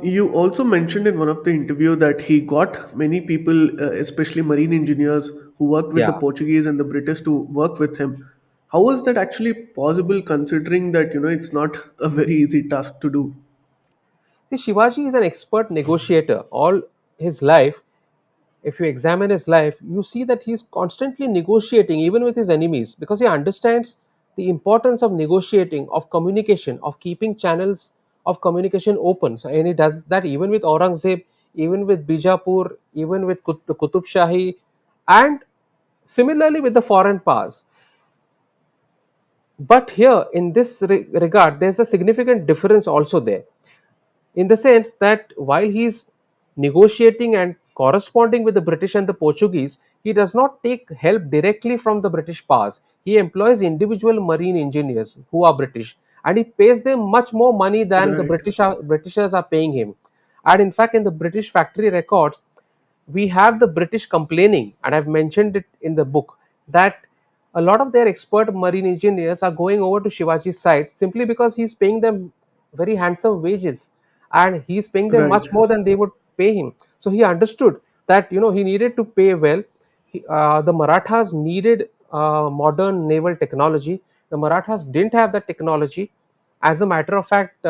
You also mentioned in one of the interview that he got many people, especially marine engineers, who worked with the Yeah. Portuguese and the British to work with him. How was that actually possible, considering that it's not a very easy task to do? See, Shivaji is an expert negotiator. All his life, if you examine his life, you see that he's constantly negotiating even with his enemies because he understands the importance of negotiating, of communication, of keeping channels of communication open. So, and he does that even with Aurangzeb, even with Bijapur, even with the Qutub Shahi, and similarly with the foreign powers. But here, in this regard, there's a significant difference also there, in the sense that while he's negotiating and corresponding with the British and the Portuguese, he does not take help directly from the British powers. He employs individual marine engineers who are British, and he pays them much more money than the Right, Britishers are paying him. And in fact, in the British factory records, we have the British complaining, and I've mentioned it in the book, that a lot of their expert marine engineers are going over to Shivaji's side simply because he's paying them very handsome wages, and he's paying them right, much more than they would pay him. So he understood that he needed to pay well. The Marathas needed modern naval technology. The Marathas didn't have that technology. As a matter of fact,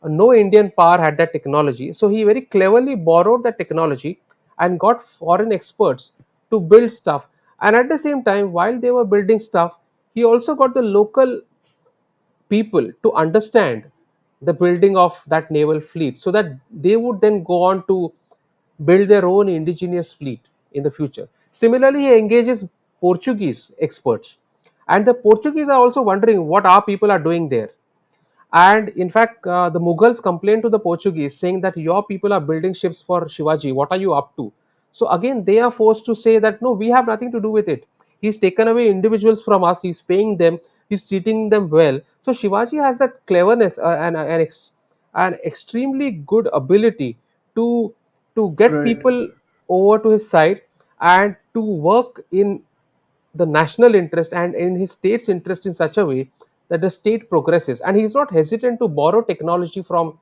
no Indian power had that technology. So he very cleverly borrowed that technology and got foreign experts to build stuff. And at the same time, while they were building stuff, he also got the local people to understand the building of that naval fleet so that they would then go on to build their own indigenous fleet in the future. Similarly, he engages Portuguese experts, and the Portuguese are also wondering what our people are doing there. And in fact, the Mughals complained to the Portuguese saying that your people are building ships for Shivaji. What are you up to? So again, they are forced to say that no, we have nothing to do with it. He's taken away individuals from us. He's paying them. He's treating them well. So Shivaji has that cleverness and extremely good ability to get right. people over to his side and to work in the national interest and in his state's interest in such a way that the state progresses, and he's not hesitant to borrow technology from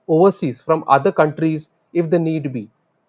overseas, from other countries, if the need be.